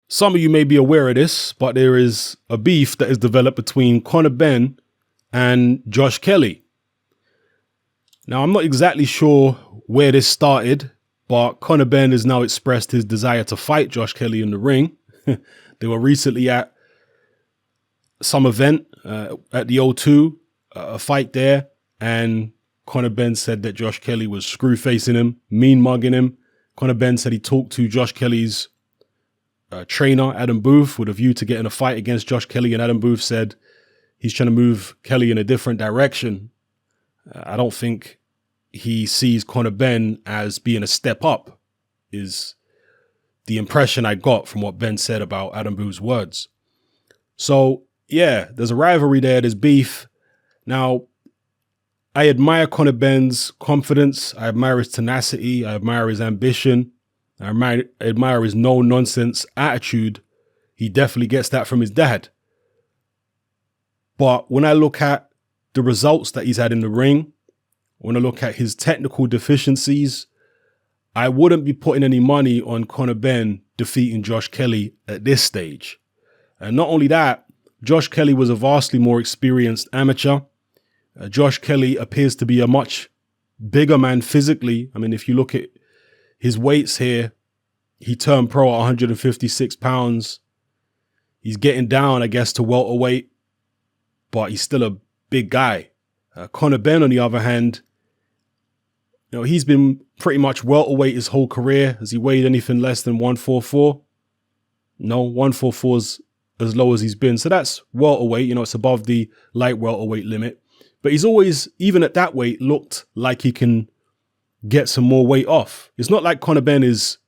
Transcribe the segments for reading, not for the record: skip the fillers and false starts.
Some of you may be aware of this, but there is a beef that is developed between Conor Benn and Josh Kelly. Now, I'm not exactly sure where this started, but Conor Benn has now expressed his desire to fight Josh Kelly in the ring. They were recently at some event at the O2, a fight there, and Conor Benn said that Josh Kelly was screw-facing him, mean-mugging him. Conor Benn said he talked to Josh Kelly's trainer, Adam Booth, with a view to getting a fight against Josh Kelly, and Adam Booth said he's trying to move Kelly in a different direction. I don't think he sees Conor Benn as being a step up, is the impression I got from what Ben said about Adam Booth's words. So, yeah, there's a rivalry there, there's beef. Now, I admire Conor Benn's confidence. I admire his tenacity. I admire his ambition. I admire his no-nonsense attitude. He definitely gets that from his dad. But when I look at the results that he's had in the ring, when I look at his technical deficiencies, I wouldn't be putting any money on Conor Benn defeating Josh Kelly at this stage. And not only that, Josh Kelly was a vastly more experienced amateur. Josh Kelly appears to be a much bigger man physically. I mean, if you look at his weights here, he turned pro at 156 pounds. He's getting down, I guess, to welterweight, but he's still a big guy. Conor Benn, on the other hand, he's been pretty much welterweight his whole career. Has he weighed anything less than 144? No, 144 is as low as he's been. So that's welterweight. It's above the light welterweight limit. But he's always, even at that weight, looked like he can get some more weight off. It's not like Conor Benn is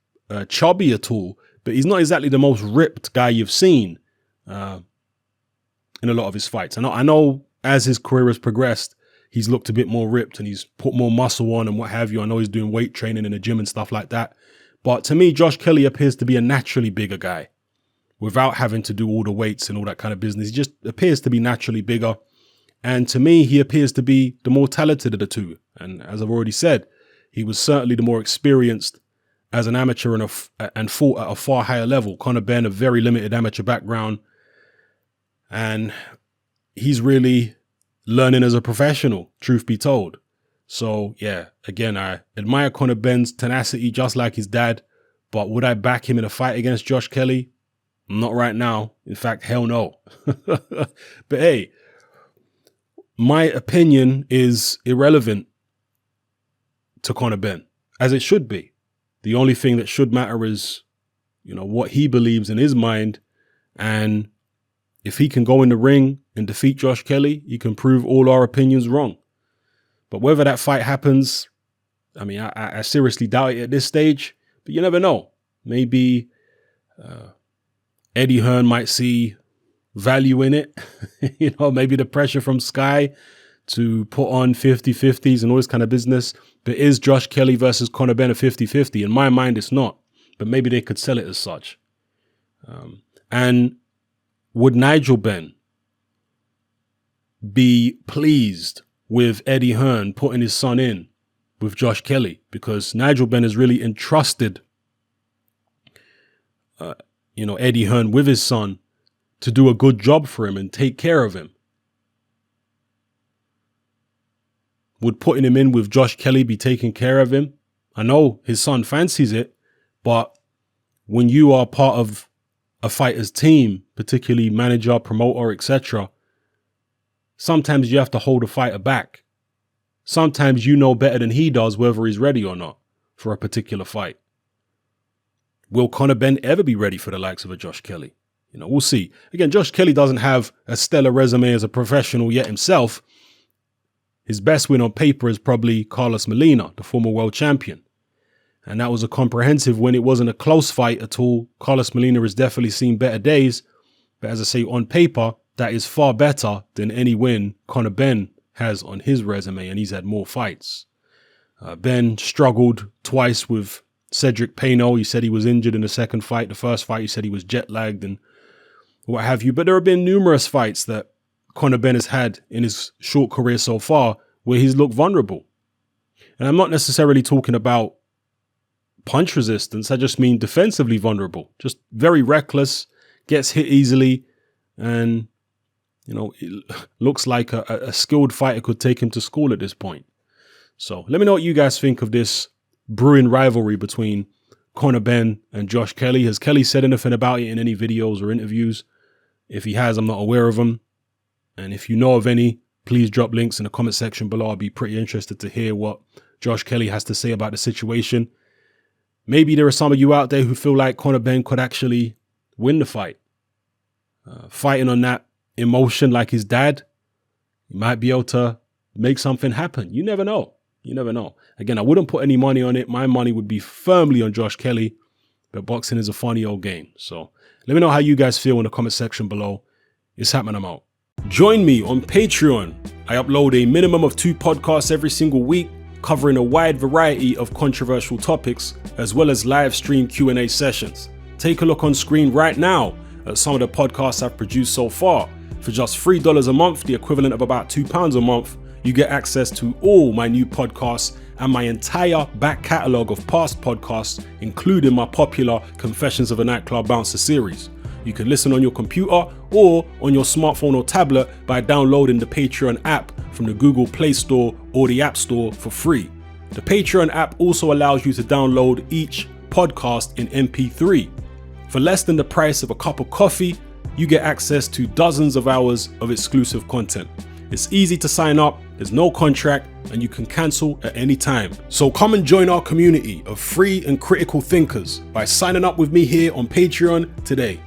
chubby at all, but he's not exactly the most ripped guy you've seen in a lot of his fights. I know as his career has progressed, he's looked a bit more ripped and he's put more muscle on and what have you. I know he's doing weight training in the gym and stuff like that. But to me, Josh Kelly appears to be a naturally bigger guy without having to do all the weights and all that kind of business. He just appears to be naturally bigger. And to me, he appears to be the more talented of the two. And as I've already said, he was certainly the more experienced as an amateur and fought at a far higher level. Conor Benn, a very limited amateur background. And he's really learning as a professional, truth be told. So, yeah, again, I admire Conor Benn's tenacity just like his dad. But would I back him in a fight against Josh Kelly? Not right now. In fact, hell no. But hey, my opinion is irrelevant to Conor Benn, as it should be. The only thing that should matter is, what he believes in his mind. And if he can go in the ring and defeat Josh Kelly, he can prove all our opinions wrong. But whether that fight happens, I mean, I seriously doubt it at this stage, but you never know. Maybe Eddie Hearn might see value in it. Maybe the pressure from Sky to put on 50-50s and all this kind of business. But is Josh Kelly versus Conor Benn a 50-50? In my mind, it's not. But maybe they could sell it as such. And would Nigel Benn be pleased with Eddie Hearn putting his son in with Josh Kelly? Because Nigel Benn has really entrusted, Eddie Hearn with his son to do a good job for him and take care of him. Would putting him in with Josh Kelly be taking care of him? I know his son fancies it, but when you are part of a fighter's team, particularly manager, promoter, etc., sometimes you have to hold a fighter back. Sometimes you know better than he does whether he's ready or not for a particular fight. Will Conor Benn ever be ready for the likes of a Josh Kelly? We'll see. Again, Josh Kelly doesn't have a stellar resume as a professional yet himself. His best win on paper is probably Carlos Molina, the former world champion. And that was a comprehensive win. It wasn't a close fight at all. Carlos Molina has definitely seen better days. But as I say, on paper, that is far better than any win Conor Benn has on his resume, and he's had more fights. Benn struggled twice with Cedric Peno. He said he was injured in the second fight. The first fight, he said he was jet lagged and what have you. But there have been numerous fights that Conor Benn has had in his short career so far where he's looked vulnerable. And I'm not necessarily talking about punch resistance. I just mean defensively vulnerable. Just very reckless, gets hit easily, and, you know, it looks like a skilled fighter could take him to school at this point. So let me know what you guys think of this brewing rivalry between Conor Benn and Josh Kelly. Has Kelly said anything about it in any videos or interviews? If he has, I'm not aware of them. And if you know of any, please drop links in the comment section below. I'll be pretty interested to hear what Josh Kelly has to say about the situation. Maybe there are some of you out there who feel like Conor Benn could actually win the fight. Fighting on that emotion like his dad, he might be able to make something happen. You never know. You never know. Again, I wouldn't put any money on it. My money would be firmly on Josh Kelly, but boxing is a funny old game. So let me know how you guys feel in the comment section below. It's happening, I'm out. Join me on Patreon. I upload a minimum of 2 podcasts every single week, covering a wide variety of controversial topics, as well as live stream Q&A sessions. Take a look on screen right now at some of the podcasts I've produced so far. For just $3 a month, the equivalent of about £2 a month, you get access to all my new podcasts and my entire back catalogue of past podcasts, including my popular Confessions of a Nightclub Bouncer series. You can listen on your computer or on your smartphone or tablet by downloading the Patreon app from the Google Play Store or the App Store for free. The Patreon app also allows you to download each podcast in MP3. For less than the price of a cup of coffee, you get access to dozens of hours of exclusive content. It's easy to sign up, there's no contract, and you can cancel at any time. So come and join our community of free and critical thinkers by signing up with me here on Patreon today.